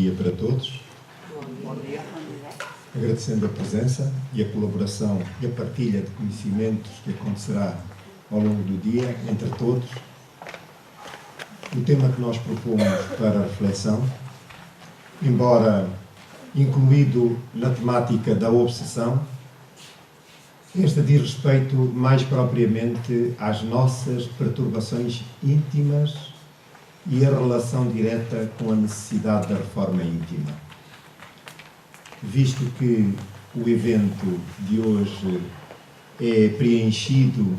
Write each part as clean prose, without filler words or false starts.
dia para todos. Bom dia. Agradecendo a presença e a colaboração e a partilha de conhecimentos que acontecerá ao longo do dia entre todos. O tema que nós propomos para a reflexão, embora incluído na temática da obsessão, este diz respeito mais propriamente às nossas perturbações íntimas e a relação direta com a necessidade da reforma íntima. Visto que o evento de hoje é preenchido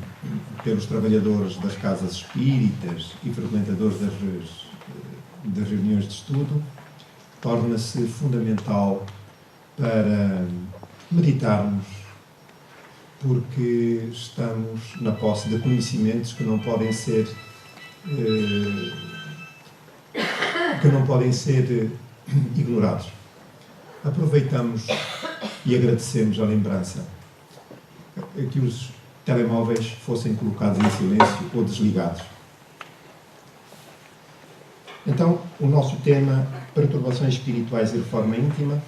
pelos trabalhadores das casas espíritas e frequentadores das reuniões de estudo, torna-se fundamental para meditarmos, porque estamos na posse de conhecimentos que não podem ser ignorados. Aproveitamos e agradecemos a lembrança que os telemóveis fossem colocados em silêncio ou desligados. Então, o nosso tema, perturbações espirituais e reforma íntima.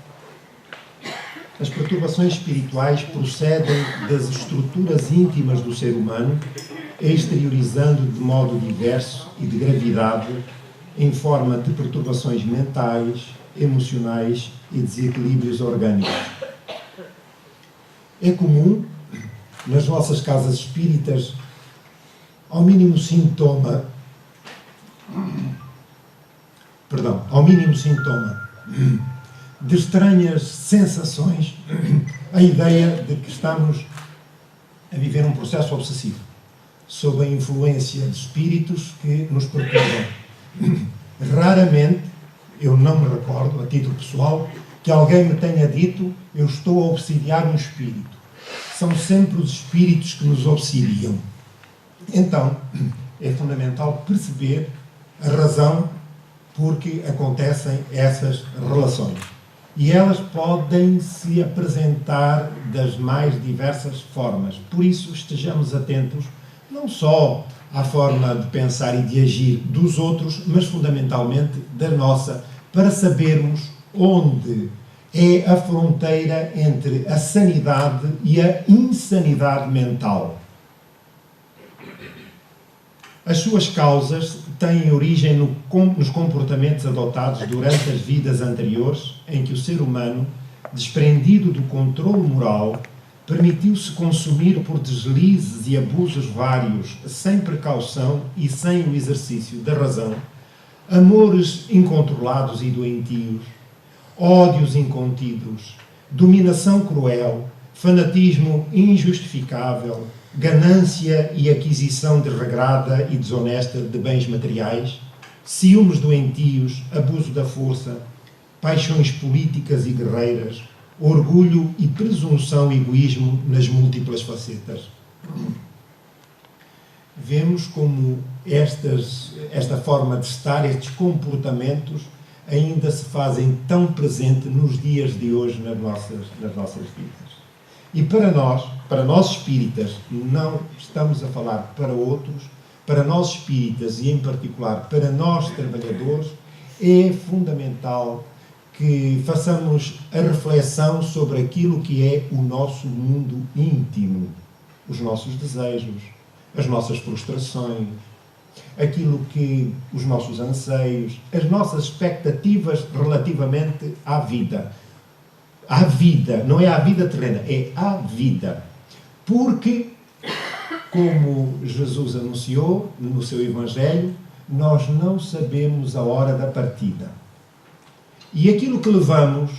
As perturbações espirituais procedem das estruturas íntimas do ser humano, exteriorizando de modo diverso e de gravidade, em forma de perturbações mentais, emocionais e desequilíbrios orgânicos. É comum, nas nossas casas espíritas, ao mínimo sintoma de estranhas sensações, a ideia de que estamos a viver um processo obsessivo, sob a influência de espíritos que nos perturbam. Raramente, eu não me recordo, a título pessoal, que alguém me tenha dito: eu estou a obsidiar um espírito. São sempre os espíritos que nos obsidiam. Então, é fundamental perceber a razão por que acontecem essas relações. E elas podem se apresentar das mais diversas formas. Por isso, estejamos atentos não só à forma de pensar e de agir dos outros, mas fundamentalmente da nossa, para sabermos onde é a fronteira entre a sanidade e a insanidade mental. As suas causas têm origem nos comportamentos adotados durante as vidas anteriores, em que o ser humano, desprendido do controle moral, permitiu-se consumir por deslizes e abusos vários, sem precaução e sem o exercício da razão, amores incontrolados e doentios, ódios incontidos, dominação cruel, fanatismo injustificável, ganância e aquisição desregrada e desonesta de bens materiais, ciúmes doentios, abuso da força, paixões políticas e guerreiras, orgulho e presunção e egoísmo nas múltiplas facetas. Vemos como esta forma de estar, estes comportamentos, ainda se fazem tão presente nos dias de hoje nas nossas vidas. E para nós espíritas, não estamos a falar para outros, para nós espíritas e em particular para nós trabalhadores, é fundamental que façamos a reflexão sobre aquilo que é o nosso mundo íntimo, os nossos desejos, as nossas frustrações, aquilo que os nossos anseios, as nossas expectativas relativamente à vida. À vida, não é à vida terrena, é à vida. Porque, como Jesus anunciou no seu Evangelho, nós não sabemos a hora da partida. E aquilo que levamos,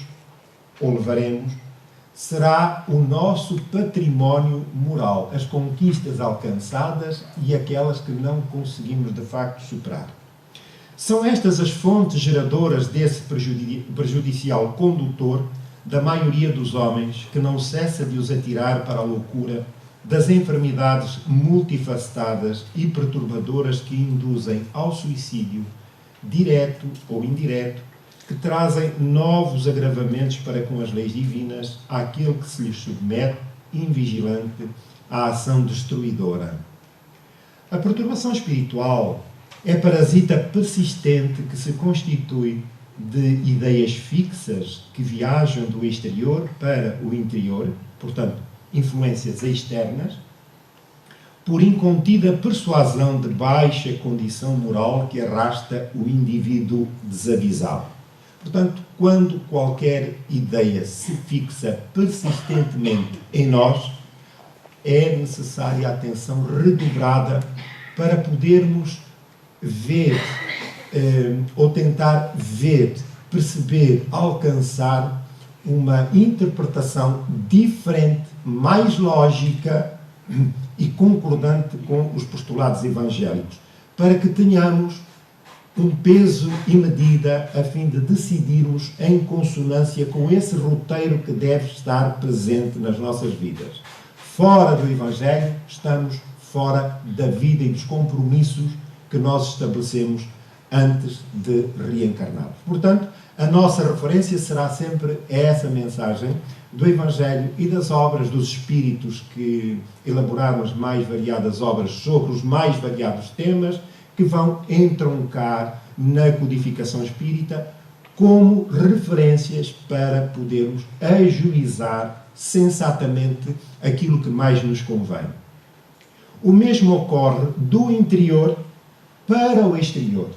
ou levaremos, será o nosso património moral, as conquistas alcançadas e aquelas que não conseguimos de facto superar. São estas as fontes geradoras desse prejudicial condutor da maioria dos homens, que não cessa de os atirar para a loucura, das enfermidades multifacetadas e perturbadoras que induzem ao suicídio, direto ou indireto, que trazem novos agravamentos para com as leis divinas àquele que se lhes submete, invigilante, à ação destruidora. A perturbação espiritual é parasita persistente que se constitui de ideias fixas que viajam do exterior para o interior, portanto, influências externas, por incontida persuasão de baixa condição moral que arrasta o indivíduo desavisado. Portanto, quando qualquer ideia se fixa persistentemente em nós, é necessária a atenção redobrada para podermos ver, ou tentar ver, perceber, alcançar uma interpretação diferente, mais lógica e concordante com os postulados evangélicos, para que tenhamos um peso e medida a fim de decidirmos em consonância com esse roteiro que deve estar presente nas nossas vidas. Fora do Evangelho, estamos fora da vida e dos compromissos que nós estabelecemos antes de reencarnarmos. Portanto, a nossa referência será sempre essa mensagem do Evangelho e das obras dos Espíritos que elaboraram as mais variadas obras sobre os mais variados temas que vão entroncar na codificação espírita como referências para podermos ajuizar sensatamente aquilo que mais nos convém. O mesmo ocorre do interior para o exterior,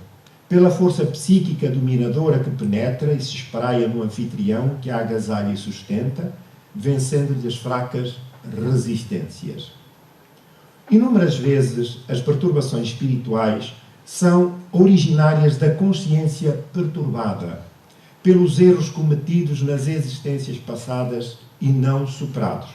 pela força psíquica dominadora que penetra e se espraia no anfitrião que a agasalha e sustenta, vencendo-lhe as fracas resistências. Inúmeras vezes as perturbações espirituais são originárias da consciência perturbada, pelos erros cometidos nas existências passadas e não superados,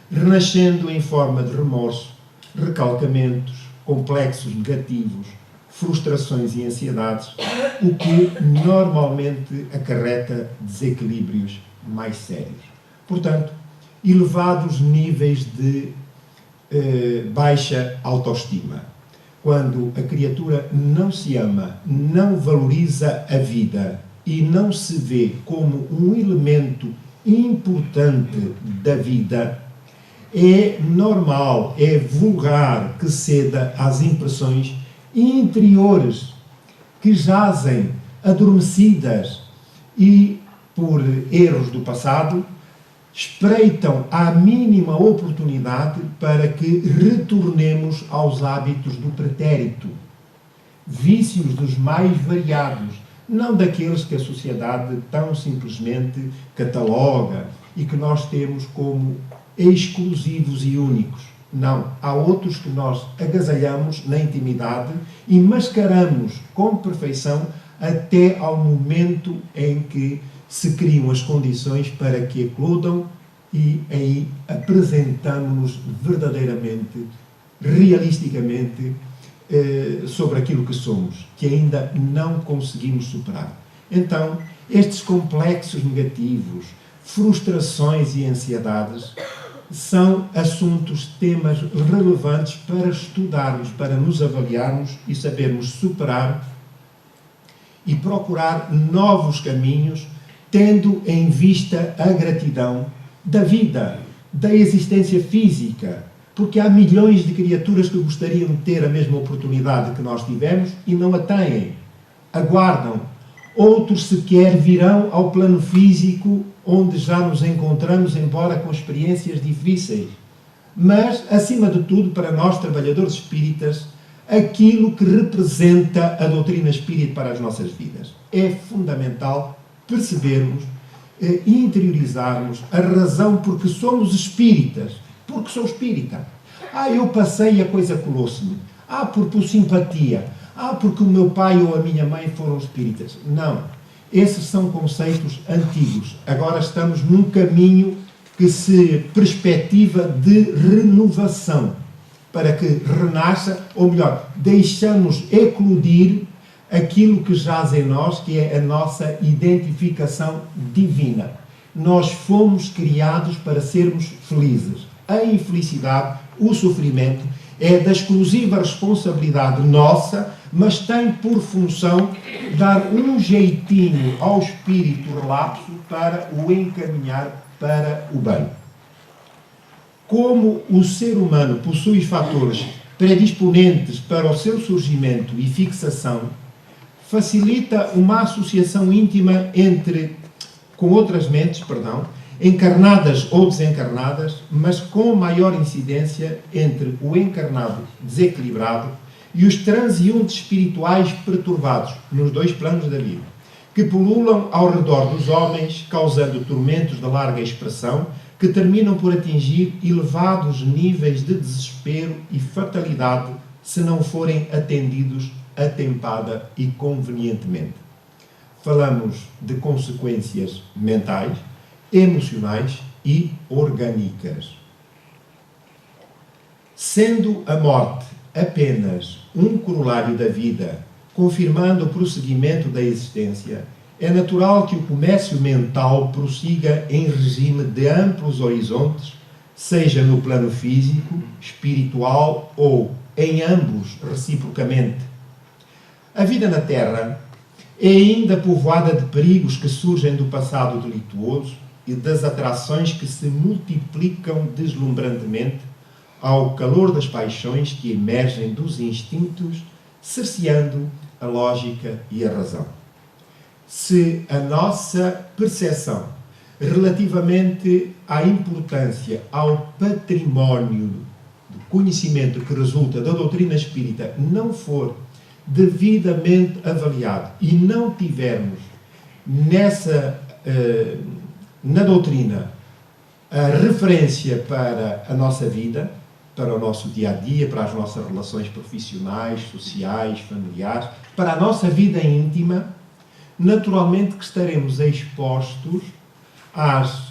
renascendo em forma de remorso, recalcamentos, complexos negativos, frustrações e ansiedades, o que normalmente acarreta desequilíbrios mais sérios. Portanto, elevados níveis de baixa autoestima. Quando a criatura não se ama, não valoriza a vida e não se vê como um elemento importante da vida, é normal, é vulgar que ceda às impressões interiores que jazem adormecidas e, por erros do passado, espreitam à mínima oportunidade para que retornemos aos hábitos do pretérito, vícios dos mais variados, não daqueles que a sociedade tão simplesmente cataloga e que nós temos como exclusivos e únicos. Não, há outros que nós agasalhamos na intimidade e mascaramos com perfeição até ao momento em que se criam as condições para que eclodam e aí apresentamos-nos verdadeiramente, realisticamente, sobre aquilo que somos, que ainda não conseguimos superar. Então, estes complexos negativos, frustrações e ansiedades são assuntos, temas relevantes para estudarmos, para nos avaliarmos e sabermos superar e procurar novos caminhos, tendo em vista a gratidão da vida, da existência física, porque há milhões de criaturas que gostariam de ter a mesma oportunidade que nós tivemos e não a têm. Aguardam. Outros sequer virão ao plano físico onde já nos encontramos, embora com experiências difíceis. Mas, acima de tudo, para nós, trabalhadores espíritas, aquilo que representa a doutrina espírita para as nossas vidas. É fundamental percebermos e interiorizarmos a razão porque somos espíritas. Porque sou espírita. Eu passei e a coisa colou-se-me. Por simpatia. Porque o meu pai ou a minha mãe foram espíritas. Não. Esses são conceitos antigos. Agora estamos num caminho que se perspectiva de renovação. Para que renasça, ou melhor, deixamos eclodir aquilo que jaz em nós, que é a nossa identificação divina. Nós fomos criados para sermos felizes. A infelicidade, o sofrimento, é da exclusiva responsabilidade nossa, mas tem por função dar um jeitinho ao espírito relapso para o encaminhar para o bem. Como o ser humano possui fatores predisponentes para o seu surgimento e fixação, facilita uma associação íntima com outras mentes, encarnadas ou desencarnadas, mas com maior incidência entre o encarnado desequilibrado e os transeuntes espirituais perturbados nos dois planos da vida, que pululam ao redor dos homens, causando tormentos de larga expressão, que terminam por atingir elevados níveis de desespero e fatalidade se não forem atendidos atempada e convenientemente. Falamos de consequências mentais, emocionais e orgânicas. Sendo a morte apenas um corolário da vida, confirmando o prosseguimento da existência, é natural que o comércio mental prossiga em regime de amplos horizontes, seja no plano físico, espiritual ou em ambos reciprocamente. A vida na Terra é ainda povoada de perigos que surgem do passado delituoso e das atrações que se multiplicam deslumbrantemente ao calor das paixões que emergem dos instintos, cerceando a lógica e a razão. Se a nossa percepção relativamente à importância, ao património de conhecimento que resulta da doutrina espírita não for devidamente avaliado e não tivermos na doutrina a referência para a nossa vida, para o nosso dia-a-dia, para as nossas relações profissionais, sociais, familiares, para a nossa vida íntima, naturalmente que estaremos expostos às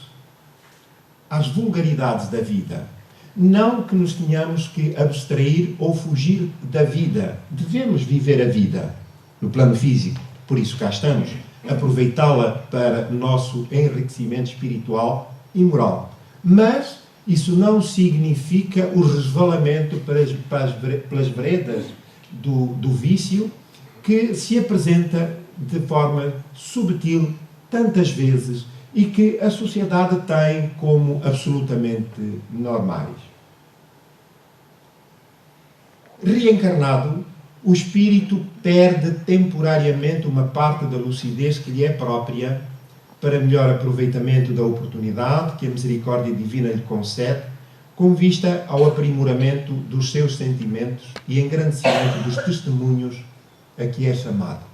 vulgaridades da vida. Não que nos tenhamos que abstrair ou fugir da vida. Devemos viver a vida no plano físico. Por isso cá estamos. Aproveitá-la para o nosso enriquecimento espiritual e moral. Mas isso não significa o resvalamento pelas veredas do vício que se apresenta de forma subtil tantas vezes e que a sociedade tem como absolutamente normais. Reencarnado, o espírito perde temporariamente uma parte da lucidez que lhe é própria para melhor aproveitamento da oportunidade que a misericórdia divina lhe concede, com vista ao aprimoramento dos seus sentimentos e engrandecimento dos testemunhos a que é chamado.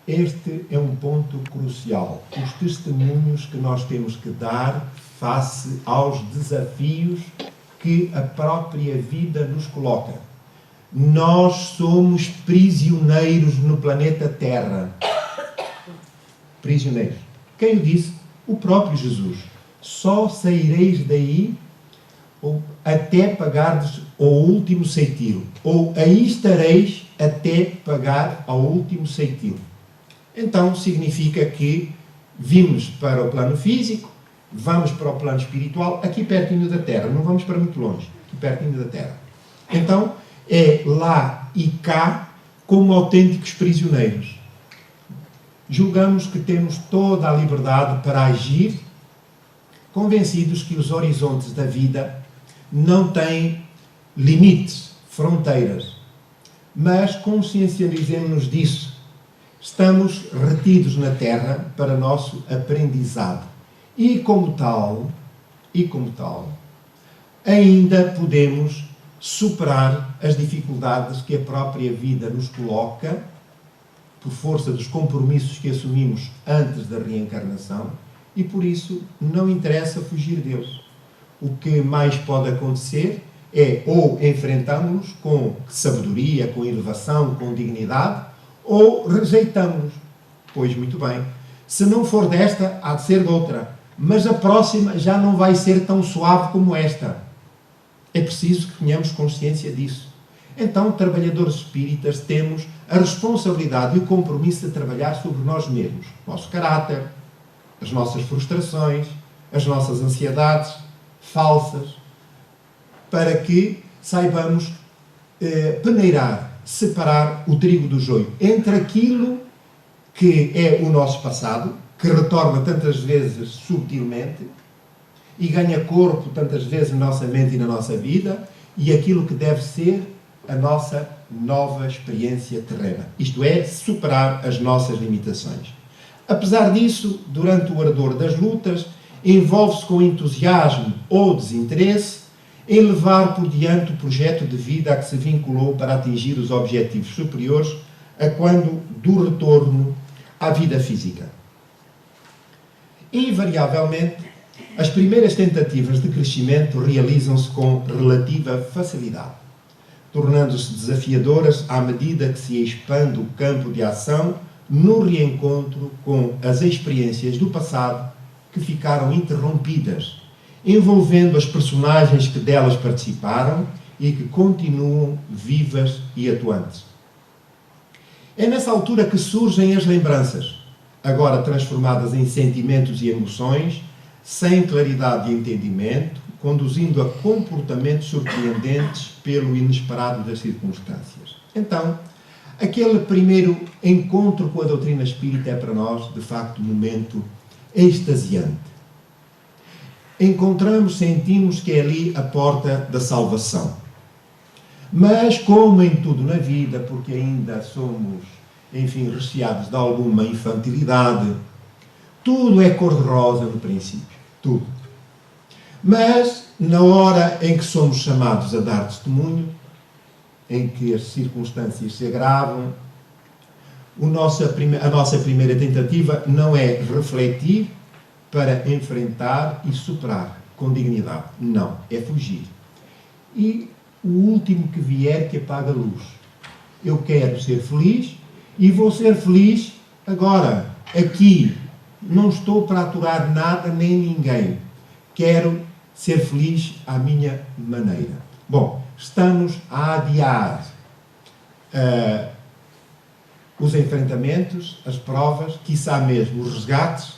Este é um ponto crucial. Os testemunhos que nós temos que dar face aos desafios que a própria vida nos coloca. Nós somos prisioneiros no planeta Terra. Prisioneiros. Quem o disse? O próprio Jesus. Só saireis daí até pagardes ao último ceitil. Ou aí estareis até pagar ao último ceitil. Então, significa que vimos para o plano físico, vamos para o plano espiritual, aqui pertinho da Terra, não vamos para muito longe, aqui pertinho da Terra. Então, é lá e cá como autênticos prisioneiros. Julgamos que temos toda a liberdade para agir, convencidos que os horizontes da vida não têm limites, fronteiras. Mas consciencializemos-nos disso. Estamos retidos na Terra para nosso aprendizado. E como tal, ainda podemos superar as dificuldades que a própria vida nos coloca, por força dos compromissos que assumimos antes da reencarnação, e por isso não interessa fugir deles. O que mais pode acontecer é ou enfrentamos-los com sabedoria, com elevação, com dignidade, ou rejeitamos-los. Pois muito bem, se não for desta, há de ser de outra, mas a próxima já não vai ser tão suave como esta. É preciso que tenhamos consciência disso. Então, trabalhadores espíritas, temos a responsabilidade e o compromisso de trabalhar sobre nós mesmos, o nosso caráter, as nossas frustrações, as nossas ansiedades falsas, para que saibamos peneirar, separar o trigo do joio entre aquilo que é o nosso passado, que retorna tantas vezes subtilmente e ganha corpo tantas vezes na nossa mente e na nossa vida, e aquilo que deve ser a nossa nova experiência terrena. Isto é, superar as nossas limitações. Apesar disso, durante o ardor das lutas, envolve-se com entusiasmo ou desinteresse em levar por diante o projeto de vida a que se vinculou para atingir os objetivos superiores a quando do retorno à vida física. Invariavelmente, as primeiras tentativas de crescimento realizam-se com relativa facilidade, tornando-se desafiadoras à medida que se expande o campo de ação no reencontro com as experiências do passado que ficaram interrompidas, envolvendo as personagens que delas participaram e que continuam vivas e atuantes. É nessa altura que surgem as lembranças, agora transformadas em sentimentos e emoções, sem claridade de entendimento, conduzindo a comportamentos surpreendentes pelo inesperado das circunstâncias. Então, aquele primeiro encontro com a doutrina espírita é para nós, de facto, um momento extasiante. Encontramos, sentimos que é ali a porta da salvação. Mas, como em tudo na vida, porque ainda somos, enfim, recheados de alguma infantilidade, tudo é cor-de-rosa no princípio. Tudo. Mas, na hora em que somos chamados a dar testemunho, em que as circunstâncias se agravam, a nossa primeira tentativa não é refletir para enfrentar e superar com dignidade. Não, é fugir. E o último que vier que apaga a luz. Eu quero ser feliz e vou ser feliz agora, aqui. Não estou para aturar nada nem ninguém. Quero ser feliz à minha maneira. Bom, estamos a adiar os enfrentamentos, as provas, quiçá mesmo os resgates,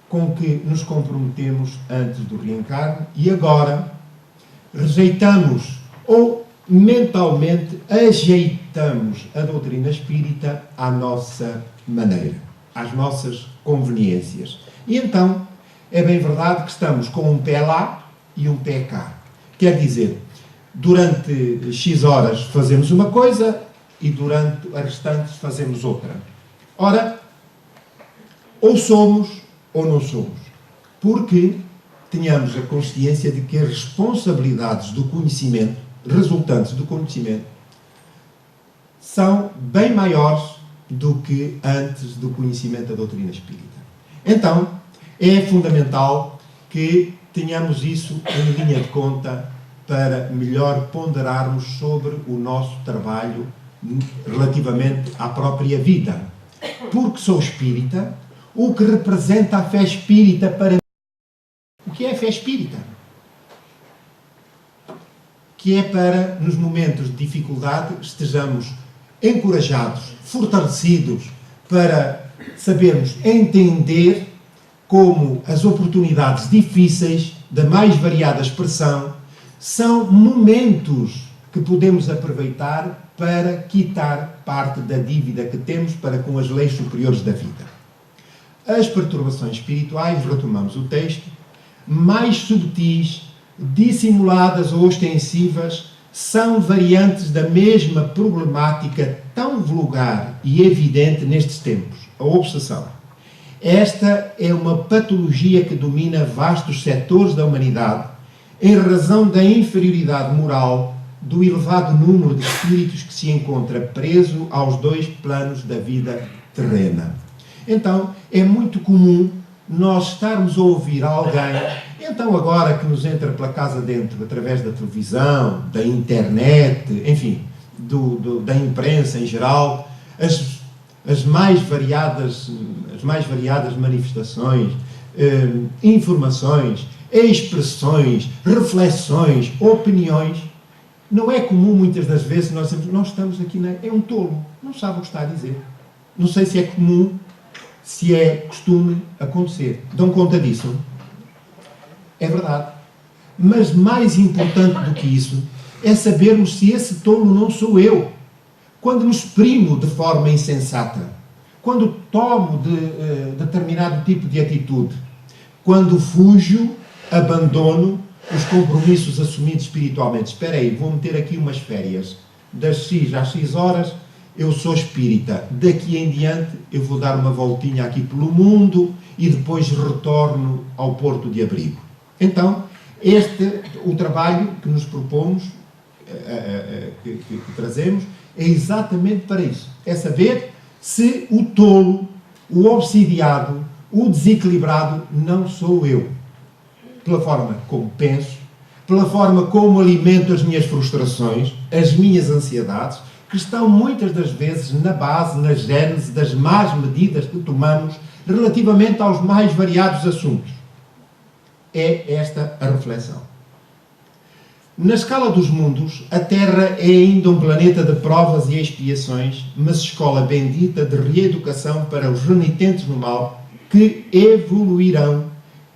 com que nos comprometemos antes do reencarne e agora rejeitamos ou mentalmente ajeitamos a doutrina espírita à nossa maneira, às nossas conveniências. E então, é bem verdade que estamos com um pé lá e um pé cá. Quer dizer, durante X horas fazemos uma coisa e durante as restantes fazemos outra. Ora, ou somos ou não somos. Porque tenhamos a consciência de que as responsabilidades do conhecimento, resultantes do conhecimento, são bem maiores do que antes do conhecimento da doutrina espírita. Então, é fundamental que tenhamos isso em linha de conta para melhor ponderarmos sobre o nosso trabalho relativamente à própria vida. Porque sou espírita, o que representa a fé espírita para mim. O que é a fé espírita? Que é para, nos momentos de dificuldade, estejamos encorajados, fortalecidos, para sabermos entender como as oportunidades difíceis, da mais variada expressão, são momentos que podemos aproveitar para quitar parte da dívida que temos para com as leis superiores da vida. As perturbações espirituais, retomamos o texto, mais subtis, dissimuladas ou ostensivas, são variantes da mesma problemática tão vulgar e evidente nestes tempos, a obsessão. Esta é uma patologia que domina vastos setores da humanidade em razão da inferioridade moral do elevado número de espíritos que se encontra preso aos dois planos da vida terrena. Então, é muito comum nós estarmos a ouvir alguém, então agora que nos entra pela casa dentro, através da televisão, da internet, enfim, da imprensa em geral, as mais variadas manifestações, informações, expressões, reflexões, opiniões. Não é comum muitas das vezes nós estamos aqui, é um tolo, não sabe o que está a dizer. Não sei se é comum, se é costume acontecer. Dão conta disso? É verdade. Mas mais importante do que isso é sabermos se esse tolo não sou eu. Quando me exprimo de forma insensata, quando tomo determinado tipo de atitude, quando fujo, abandono os compromissos assumidos espiritualmente. Espera aí, vou meter aqui umas férias. das X às X horas, eu sou espírita. Daqui em diante, eu vou dar uma voltinha aqui pelo mundo e depois retorno ao Porto de Abrigo. Então, o trabalho que nos propomos, que trazemos, é exatamente para isso. É saber se o tolo, o obsidiado, o desequilibrado não sou eu. Pela forma como penso, pela forma como alimento as minhas frustrações, as minhas ansiedades, que estão muitas das vezes na base, na gênese das más medidas que tomamos relativamente aos mais variados assuntos. É esta a reflexão. Na escala dos mundos, a Terra é ainda um planeta de provas e expiações, mas escola bendita de reeducação para os renitentes no mal, que evoluirão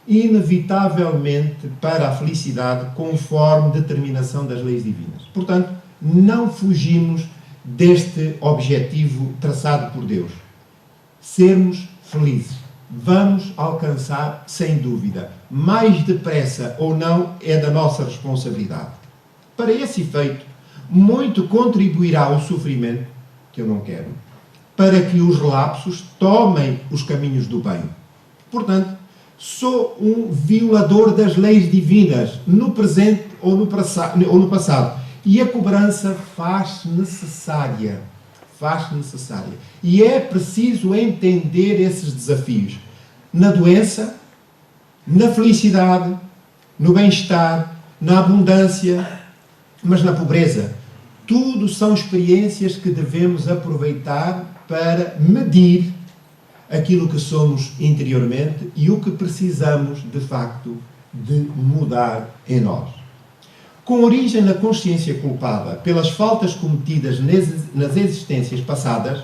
inevitavelmente para a felicidade conforme determinação das leis divinas. Portanto, não fugimos deste objetivo traçado por Deus. Sermos felizes. Vamos alcançar, sem dúvida. Mais depressa ou não é da nossa responsabilidade. Para esse efeito, muito contribuirá o sofrimento, que eu não quero, para que os relapsos tomem os caminhos do bem. Portanto, sou um violador das leis divinas, no presente ou no passado. E a cobrança faz-se necessária. E é preciso entender esses desafios. Na doença, na felicidade, no bem-estar, na abundância, mas na pobreza. Tudo são experiências que devemos aproveitar para medir aquilo que somos interiormente e o que precisamos, de facto, de mudar em nós. Com origem na consciência culpada pelas faltas cometidas nas existências passadas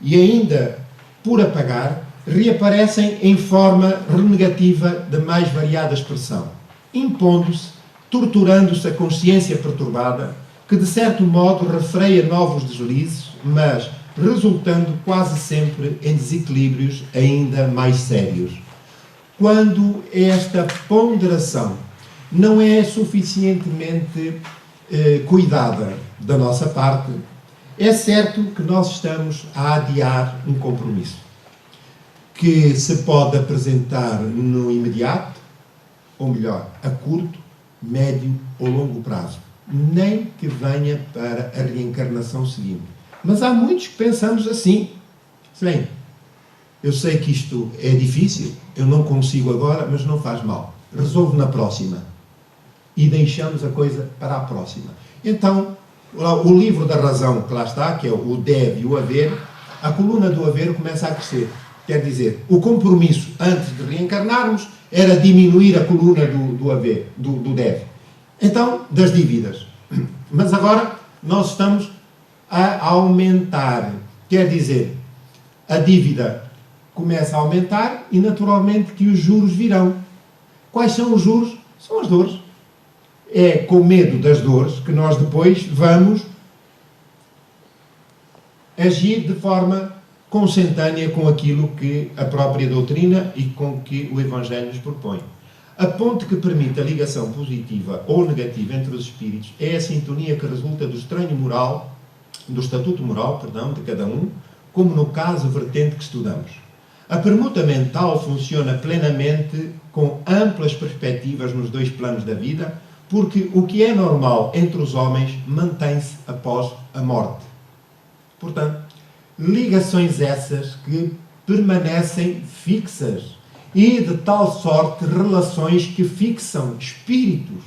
e ainda por apagar, reaparecem em forma renegativa de mais variada expressão, impondo-se, torturando-se a consciência perturbada, que de certo modo refreia novos deslizes, mas resultando quase sempre em desequilíbrios ainda mais sérios. Quando esta ponderação não é suficientemente cuidada da nossa parte, é certo que nós estamos a adiar um compromisso que se pode apresentar no imediato, ou melhor, a curto, médio ou longo prazo, nem que venha para a reencarnação seguinte. Mas há muitos que pensamos assim. Bem, eu sei que isto é difícil, eu não consigo agora, mas não faz mal. Resolvo na próxima. E deixamos a coisa para a próxima. Então, o livro da razão que lá está, que é o deve e o haver, a coluna do haver começa a crescer. Quer dizer, o compromisso antes de reencarnarmos era diminuir a coluna do haver, do deve. Então, das dívidas. Mas agora nós estamos a aumentar. Quer dizer, a dívida começa a aumentar e naturalmente que os juros virão. Quais são os juros? São as dores. É com medo das dores que nós depois vamos agir de forma consentânea com aquilo que a própria doutrina e com que o Evangelho nos propõe. A ponte que permite a ligação positiva ou negativa entre os espíritos é a sintonia que resulta do estatuto moral, de cada um, como no caso vertente que estudamos. A permuta mental funciona plenamente com amplas perspectivas nos dois planos da vida, porque o que é normal entre os homens mantém-se após a morte. Portanto, ligações essas que permanecem fixas e de tal sorte relações que fixam espíritos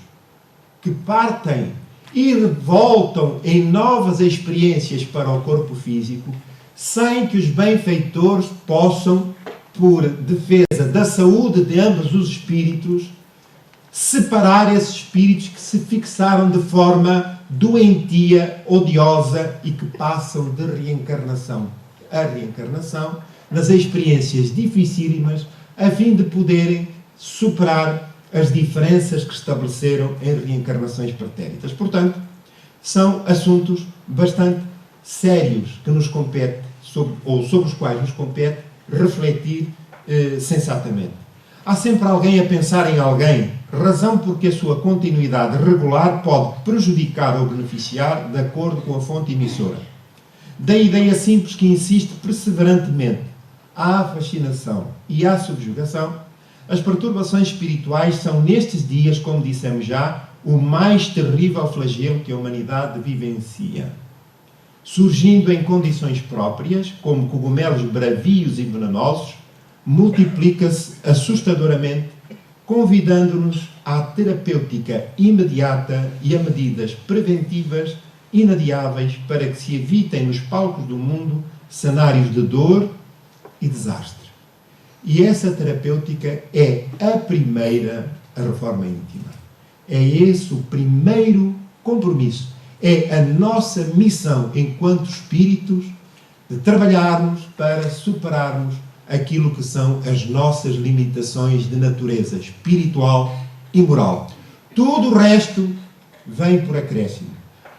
que partem e voltam em novas experiências para o corpo físico, sem que os benfeitores possam, por defesa da saúde de ambos os espíritos, separar esses espíritos que se fixaram de forma doentia, odiosa e que passam de reencarnação a reencarnação nas experiências dificílimas, a fim de poderem superar as diferenças que estabeleceram em reencarnações pretéritas. Portanto, são assuntos bastante sérios que nos compete, sobre os quais nos compete refletir sensatamente. Há sempre alguém a pensar em alguém, razão porque a sua continuidade regular pode prejudicar ou beneficiar de acordo com a fonte emissora. Da ideia simples que insiste perseverantemente à fascinação e à subjugação, as perturbações espirituais são nestes dias, como dissemos já, o mais terrível flagelo que a humanidade vivencia. Surgindo em condições próprias, como cogumelos bravios e venenosos, multiplica-se assustadoramente, convidando-nos à terapêutica imediata e a medidas preventivas inadiáveis para que se evitem nos palcos do mundo cenários de dor e desastre. E essa terapêutica é a primeira, a reforma íntima. É esse o primeiro compromisso. É a nossa missão enquanto espíritos de trabalharmos para superarmos aquilo que são as nossas limitações de natureza espiritual e moral. Tudo o resto vem por acréscimo.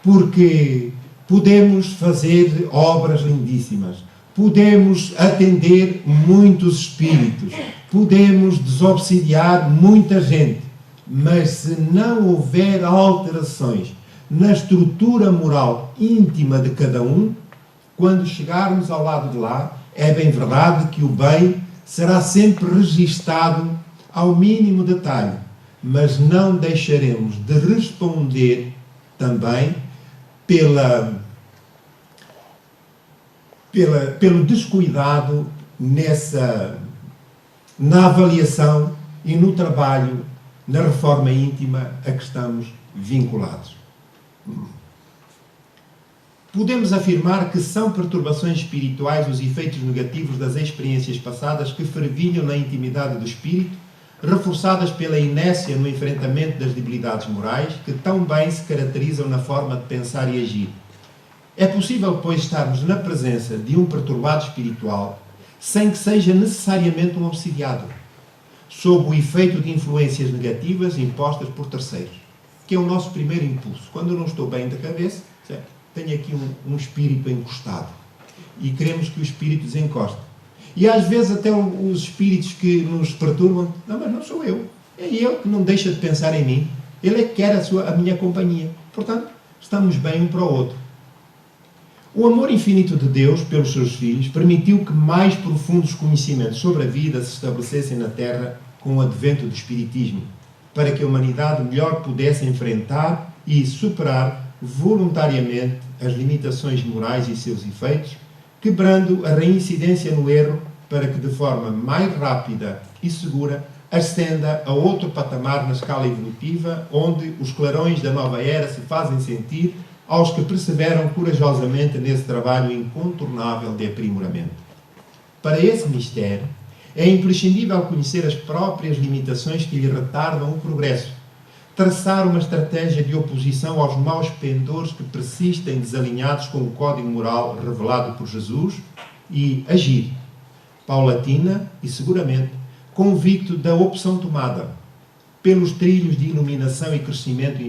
Porque podemos fazer obras lindíssimas, podemos atender muitos espíritos, podemos desobsidiar muita gente, mas se não houver alterações na estrutura moral íntima de cada um, quando chegarmos ao lado de lá, é bem verdade que o bem será sempre registado ao mínimo detalhe, mas não deixaremos de responder também pelo descuidado na avaliação e no trabalho, na reforma íntima a que estamos vinculados. Podemos afirmar que são perturbações espirituais os efeitos negativos das experiências passadas que fervilham na intimidade do espírito, reforçadas pela inércia no enfrentamento das debilidades morais que tão bem se caracterizam na forma de pensar e agir. É possível, pois, estarmos na presença de um perturbado espiritual sem que seja necessariamente um obsidiado, sob o efeito de influências negativas impostas por terceiros, que é o nosso primeiro impulso. Quando eu não estou bem da cabeça, tenho aqui um espírito encostado e queremos que o espírito desencoste. E às vezes até os espíritos que nos perturbam, não, mas não sou eu. É ele que não deixa de pensar em mim. Ele é que quer a minha companhia. Portanto, estamos bem um para o outro. O amor infinito de Deus pelos seus filhos permitiu que mais profundos conhecimentos sobre a vida se estabelecessem na Terra com o advento do Espiritismo, para que a humanidade melhor pudesse enfrentar e superar voluntariamente as limitações morais e seus efeitos, quebrando a reincidência no erro para que de forma mais rápida e segura ascenda a outro patamar na escala evolutiva, onde os clarões da nova era se fazem sentir aos que perseveram corajosamente nesse trabalho incontornável de aprimoramento. Para esse mistério, é imprescindível conhecer as próprias limitações que lhe retardam o progresso, traçar uma estratégia de oposição aos maus pendores que persistem desalinhados com o código moral revelado por Jesus e agir, paulatina e seguramente, convicto da opção tomada, pelos trilhos de iluminação e crescimento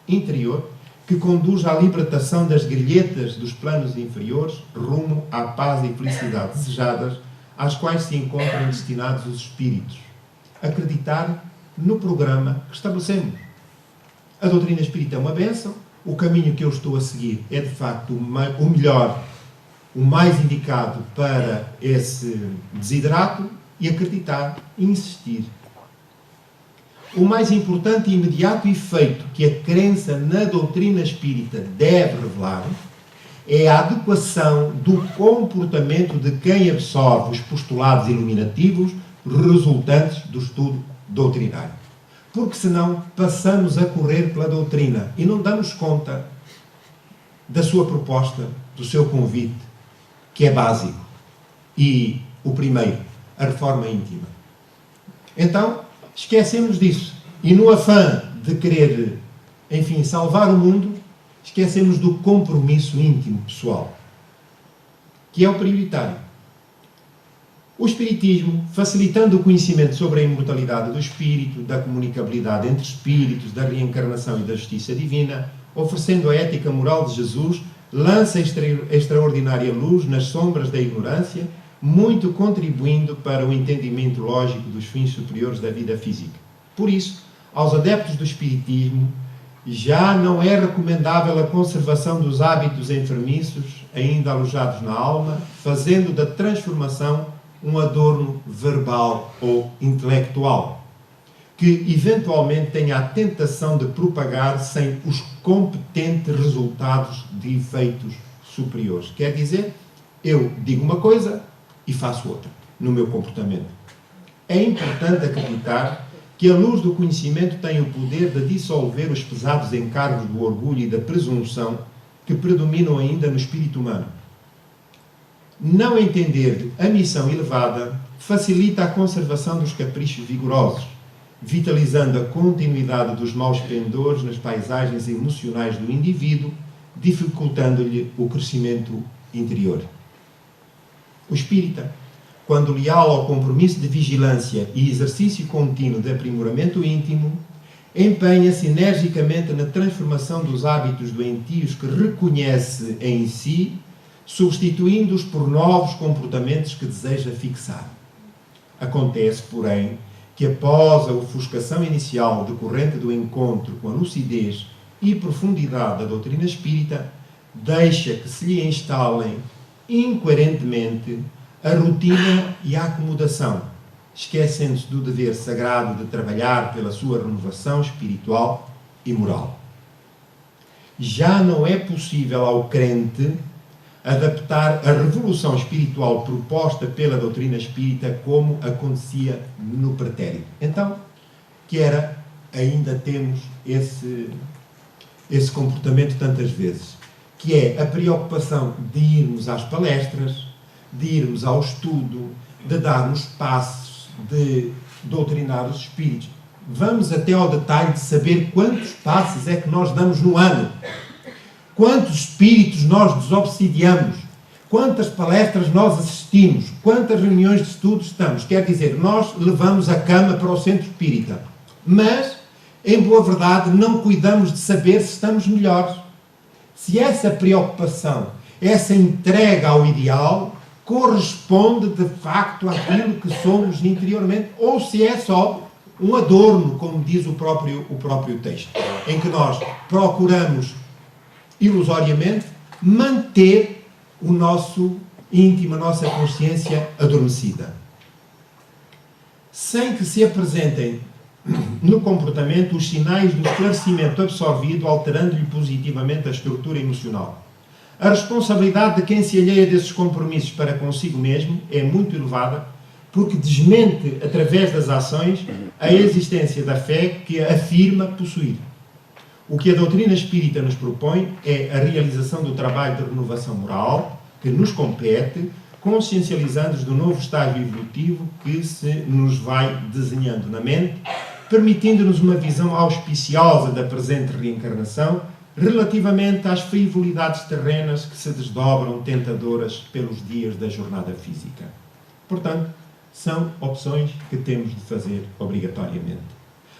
interior, que conduz à libertação das grilhetas dos planos inferiores rumo à paz e felicidade desejadas, às quais se encontram destinados os espíritos. Acreditar no programa que estabelecemos. A doutrina espírita é uma bênção, o caminho que eu estou a seguir é de facto o melhor, o mais indicado para esse desiderato, e acreditar e insistir. O mais importante e imediato efeito que a crença na doutrina espírita deve revelar é a adequação do comportamento de quem absorve os postulados iluminativos resultantes do estudo doutrinário. Porque senão passamos a correr pela doutrina e não damos conta da sua proposta, do seu convite, que é básico. E o primeiro, a reforma íntima. Então, esquecemos disso. E no afã de querer, enfim, salvar o mundo, esquecemos do compromisso íntimo pessoal, que é o prioritário. O Espiritismo, facilitando o conhecimento sobre a imortalidade do espírito, da comunicabilidade entre espíritos, da reencarnação e da justiça divina, oferecendo a ética moral de Jesus, lança extraordinária luz nas sombras da ignorância, muito contribuindo para o entendimento lógico dos fins superiores da vida física. Por isso, aos adeptos do espiritismo, já não é recomendável a conservação dos hábitos enfermiços, ainda alojados na alma, fazendo da transformação um adorno verbal ou intelectual, que eventualmente tenha a tentação de propagar sem os competentes resultados de efeitos superiores. Quer dizer, eu digo uma coisa e faço outra no meu comportamento. É importante acreditar que a luz do conhecimento tem o poder de dissolver os pesados encargos do orgulho e da presunção que predominam ainda no espírito humano. Não entender a missão elevada facilita a conservação dos caprichos vigorosos, vitalizando a continuidade dos maus pendores nas paisagens emocionais do indivíduo, dificultando-lhe o crescimento interior. O espírita, quando leal ao compromisso de vigilância e exercício contínuo de aprimoramento íntimo, empenha-se energicamente na transformação dos hábitos doentios que reconhece em si, substituindo-os por novos comportamentos que deseja fixar. Acontece, porém, que após a ofuscação inicial decorrente do encontro com a lucidez e profundidade da doutrina espírita, deixa que se lhe instalem incoerentemente a rotina e a acomodação, esquecendo-se do dever sagrado de trabalhar pela sua renovação espiritual e moral. Já não é possível ao crente adaptar a revolução espiritual proposta pela doutrina espírita como acontecia no pretérito. Então, ainda temos esse comportamento tantas vezes, que é a preocupação de irmos às palestras, de irmos ao estudo, de darmos passos, de doutrinar os espíritos. Vamos até ao detalhe de saber quantos passos é que nós damos no ano, quantos espíritos nós desobsidiamos, quantas palestras nós assistimos, quantas reuniões de estudo estamos. Quer dizer, nós levamos a cama para o centro espírita, mas, em boa verdade, não cuidamos de saber se estamos melhores. Se essa preocupação, essa entrega ao ideal, corresponde de facto àquilo que somos interiormente, ou se é só um adorno, como diz o próprio texto, em que nós procuramos ilusoriamente manter o nosso íntimo, a nossa consciência adormecida, sem que se apresentem no comportamento os sinais do esclarecimento absorvido, alterando-lhe positivamente a estrutura emocional. A responsabilidade de quem se alheia desses compromissos para consigo mesmo é muito elevada, porque desmente, através das ações, a existência da fé que afirma possuir. O que a doutrina espírita nos propõe é a realização do trabalho de renovação moral que nos compete, consciencializando-nos do novo estágio evolutivo que se nos vai desenhando na mente, permitindo-nos uma visão auspiciosa da presente reencarnação relativamente às frivolidades terrenas que se desdobram tentadoras pelos dias da jornada física. Portanto, são opções que temos de fazer obrigatoriamente.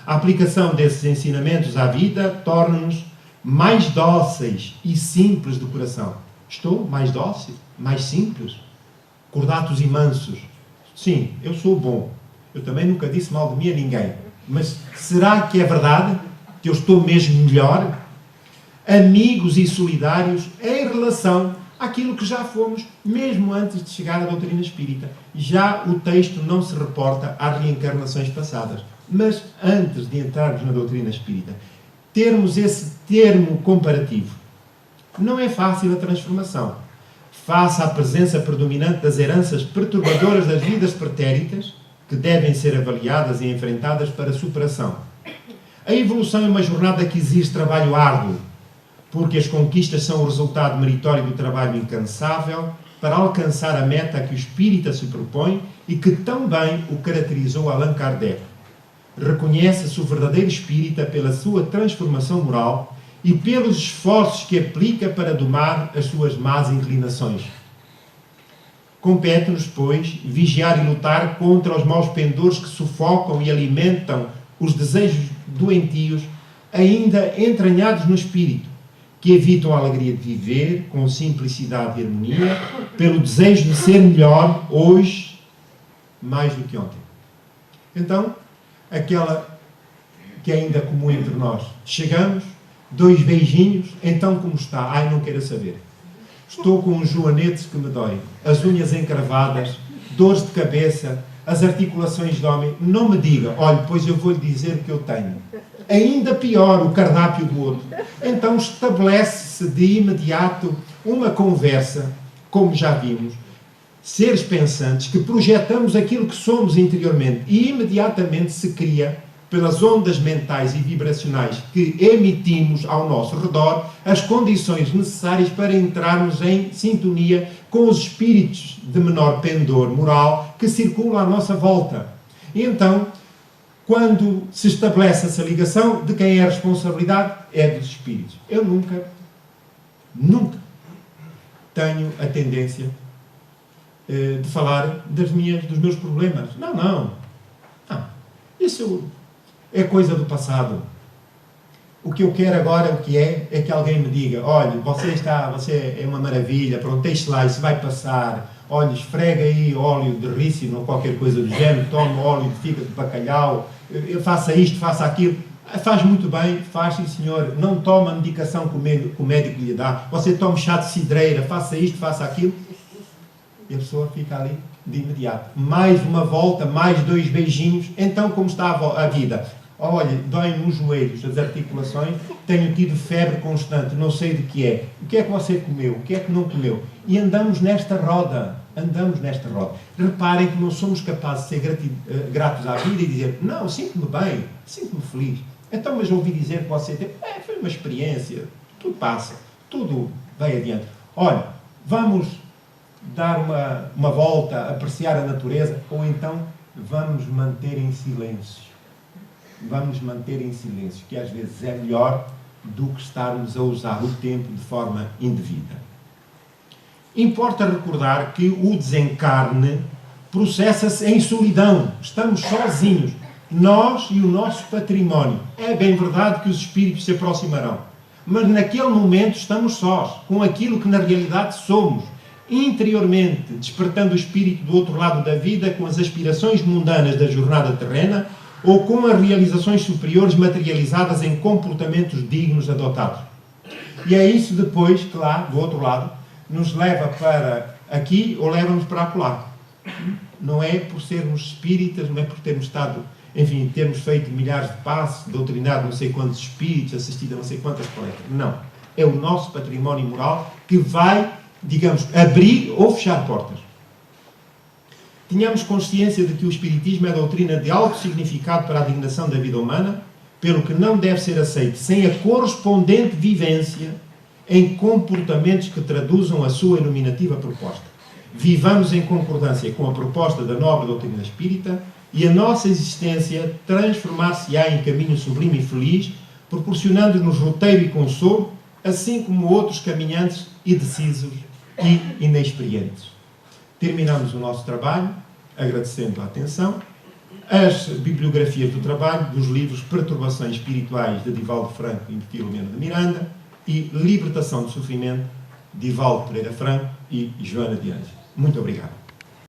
A aplicação desses ensinamentos à vida torna-nos mais dóceis e simples de coração. Estou mais dócil, mais simples, cordatos e mansos. Sim, eu sou bom. Eu também nunca disse mal de mim a ninguém. Mas será que é verdade que eu estou mesmo melhor? Amigos e solidários em relação àquilo que já fomos, mesmo antes de chegar à doutrina espírita. Já o texto não se reporta às reencarnações passadas. Mas antes de entrarmos na doutrina espírita, termos esse termo comparativo. Não é fácil a transformação. Face à presença predominante das heranças perturbadoras das vidas pretéritas, que devem ser avaliadas e enfrentadas para superação. A evolução é uma jornada que exige trabalho árduo, porque as conquistas são o resultado meritório do trabalho incansável para alcançar a meta a que o espírita se propõe e que tão bem o caracterizou Allan Kardec. Reconhece-se o verdadeiro espírita pela sua transformação moral e pelos esforços que aplica para domar as suas más inclinações. Compete-nos, pois, vigiar e lutar contra os maus pendores que sufocam e alimentam os desejos doentios ainda entranhados no espírito, que evitam a alegria de viver com simplicidade e harmonia, pelo desejo de ser melhor hoje mais do que ontem. Então, aquela que é ainda comum entre nós. Chegamos, 2 beijinhos, então como está? Ai, não quero saber. Estou com uns joanetes que me doem, as unhas encravadas, dores de cabeça, as articulações domem. Não me diga, olha, pois eu vou-lhe dizer o que eu tenho. Ainda pior, o cardápio do outro. Então estabelece-se de imediato uma conversa, como já vimos, seres pensantes, que projetamos aquilo que somos interiormente e imediatamente se cria, pelas ondas mentais e vibracionais que emitimos ao nosso redor, as condições necessárias para entrarmos em sintonia com os espíritos de menor pendor moral que circulam à nossa volta. E então, quando se estabelece essa ligação, de quem é a responsabilidade? É dos espíritos. Eu nunca tenho a tendência de falar dos meus problemas. Não. Isso é coisa do passado. O que eu quero agora, o que é que alguém me diga, olha, você é uma maravilha, pronto, deixe lá, isso vai passar, olha, esfrega aí óleo de rícino ou qualquer coisa do género, tome óleo de fígado de bacalhau, faça isto, faça aquilo. Faz muito bem, faz sim senhor, não toma a medicação que o médico lhe dá, você toma chá de cidreira, faça isto, faça aquilo, e a pessoa fica ali de imediato. Mais uma volta, mais 2 beijinhos, então como está a vida? Olha, dói-me os joelhos, as articulações, tenho tido febre constante, não sei de que é. O que é que você comeu? O que é que não comeu? E andamos nesta roda. Reparem que não somos capazes de ser gratos à vida e dizer, não, sinto-me bem, sinto-me feliz. Então, mas ouvi dizer que você teve, foi uma experiência, tudo passa, tudo vai adiante. Olha, vamos dar uma volta, apreciar a natureza, ou então vamos manter em silêncio. Que às vezes é melhor do que estarmos a usar o tempo de forma indevida. Importa recordar que o desencarne processa-se em solidão. Estamos sozinhos. Nós e o nosso património. É bem verdade que os espíritos se aproximarão. Mas naquele momento estamos sós, com aquilo que na realidade somos. Interiormente, despertando o espírito do outro lado da vida com as aspirações mundanas da jornada terrena, ou com as realizações superiores materializadas em comportamentos dignos adotados. E é isso depois que lá, do outro lado, nos leva para aqui ou leva-nos para acolá. Não é por sermos espíritas, não é por termos estado, enfim, termos feito milhares de passos, doutrinado não sei quantos espíritos, assistido a não sei quantas palestras. Não. É o nosso património moral que vai, digamos, abrir ou fechar portas. Tínhamos consciência de que o Espiritismo é doutrina de alto significado para a dignação da vida humana, pelo que não deve ser aceito sem a correspondente vivência em comportamentos que traduzam a sua iluminativa proposta. Vivamos em concordância com a proposta da nobre doutrina espírita e a nossa existência transformar-se-á em caminho sublime e feliz, proporcionando-nos roteiro e consolo, assim como outros caminhantes indecisos e inexperientes. Terminamos o nosso trabalho agradecendo a atenção. As bibliografias do trabalho dos livros Perturbações Espirituais de Divaldo Franco e de Filomeno de Miranda e Libertação do Sofrimento de Divaldo Pereira Franco e Joana de Ângeles. Muito obrigado.